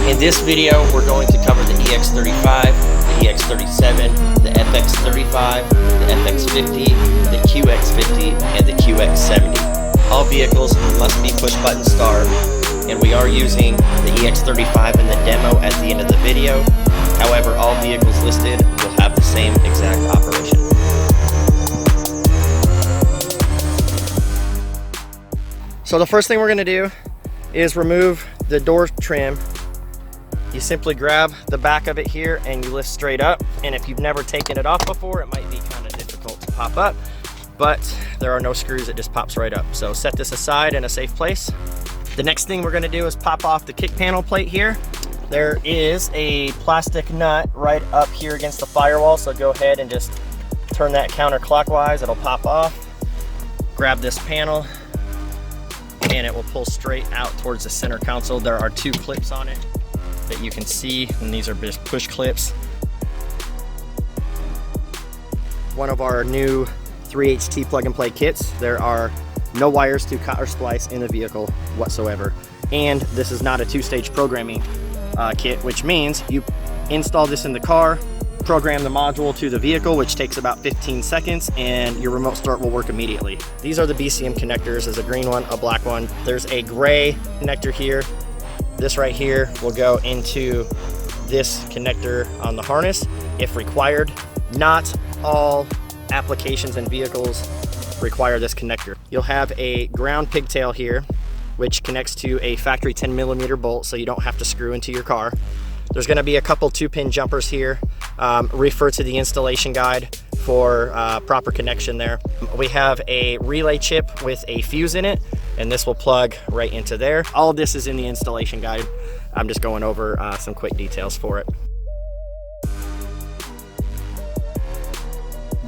In this video, we're going to cover the EX35, the EX37, the FX35, the FX50, the QX50, and the QX70. All vehicles must be push-button start, and we are using the EX35 in the demo at the end of the video. However, all vehicles listed will have the same exact operation. So the first thing we're going to do is remove the door trim. You simply grab the back of it here and you lift straight up. And if you've never taken it off before, it might be kind of difficult to pop up, but there are no screws, it just pops right up. So set this aside in a safe place. The next thing we're going to do is pop off the kick panel plate here. There is a plastic nut right up here against the firewall, so go ahead and just turn that counterclockwise, it'll pop off. Grab this panel and it will pull straight out towards the center console. There are two clips on it that you can see, and these are just push clips. One of our new 3HT plug and play kits. There are no wires to cut or splice in the vehicle whatsoever. And this is not a two-stage programming kit, which means you install this in the car, program the module to the vehicle, which takes about 15 seconds, and your remote start will work immediately. These are the BCM connectors. There's a green one, a black one. There's a gray connector here. This right here will go into this connector on the harness if required. Not all applications and vehicles require this connector. You'll have a ground pigtail here, which connects to a factory 10mm bolt, so you don't have to screw into your car. There's going to be a couple 2-pin jumpers here. Refer to the installation guide for proper connection there. We have a relay chip with a fuse in it, and this will plug right into there. All of this is in the installation guide. I'm just going over some quick details for it.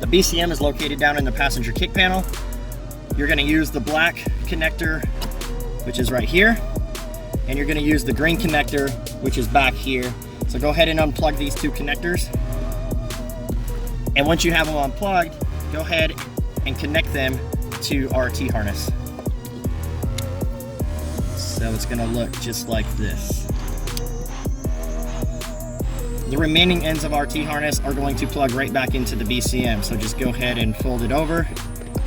The BCM is located down in the passenger kick panel. You're going to use the black connector, which is right here, and you're going to use the green connector, which is back here. So go ahead and unplug these two connectors. And once you have them unplugged, go ahead and connect them to our T-harness. So it's gonna look just like this. The remaining ends of our T-harness are going to plug right back into the BCM. So just go ahead and fold it over,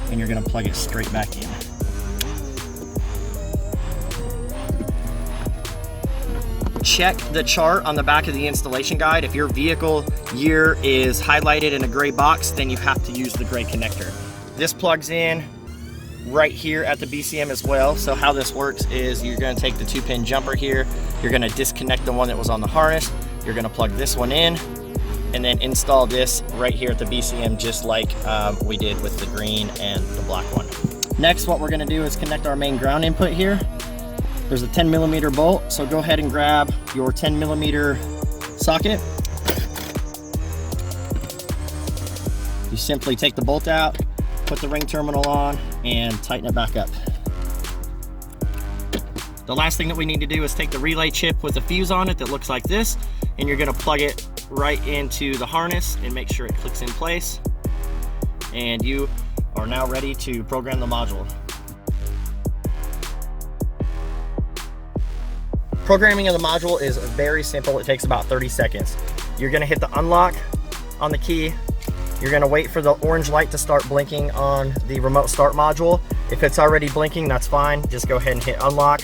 and you're gonna plug it straight back in. Check the chart on the back of the installation guide. If your vehicle year is highlighted in a gray box, then you have to use the gray connector. This plugs in right here at the BCM as well. So how this works is you're going to take the 2-pin jumper here, you're going to disconnect the one that was on the harness, you're going to plug this one in, and then install this right here at the BCM, just like we did with the green and the black one. Next, what we're going to do is connect our main ground input here. There's a 10mm bolt, so go ahead and grab your 10mm socket. You simply take the bolt out, put the ring terminal on, and tighten it back up. The last thing that we need to do is take the relay chip with a fuse on it that looks like this, and you're going to plug it right into the harness and make sure it clicks in place. And you are now ready to program the module. Programming of the module is very simple. It takes about 30 seconds. You're going to hit the unlock on the key. You're going to wait for the orange light to start blinking on the remote start module. If it's already blinking, that's fine. Just go ahead and hit unlock.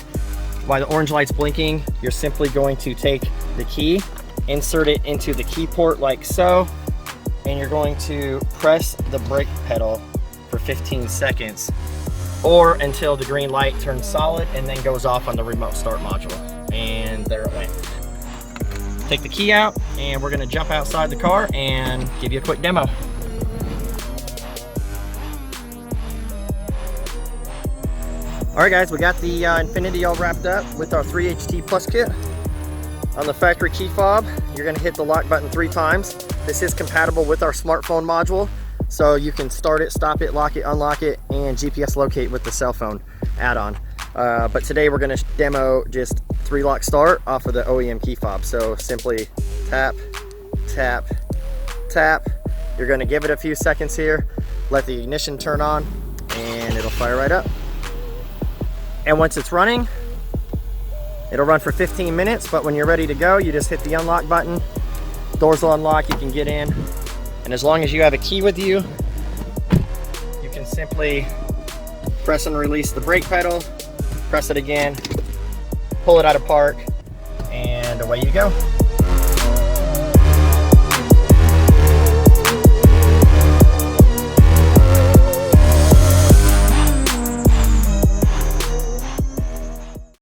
While the orange light's blinking, you're simply going to take the key, insert it into the key port like so, and you're going to press the brake pedal for 15 seconds or until the green light turns solid and then goes off on the remote start module. And there it went. Take the key out, and we're going to jump outside the car and give you a quick demo. Alright guys, we got the Infiniti all wrapped up with our 3HT Plus kit. On the factory key fob, you're going to hit the lock button 3 times. This is compatible with our smartphone module, so you can start it, stop it, lock it, unlock it, and GPS locate with the cell phone add-on. But today we're going to demo just 3-lock start off of the OEM key fob. So simply tap, tap, tap. You're going to give it a few seconds here, let the ignition turn on, and it'll fire right up. And once it's running, It'll run for 15 minutes, but when you're ready to go, you just hit the unlock button. Doors will unlock, you can get in. And as long as you have a key with you, you can simply press and release the brake pedal, press it again, pull it out of park, and away you go.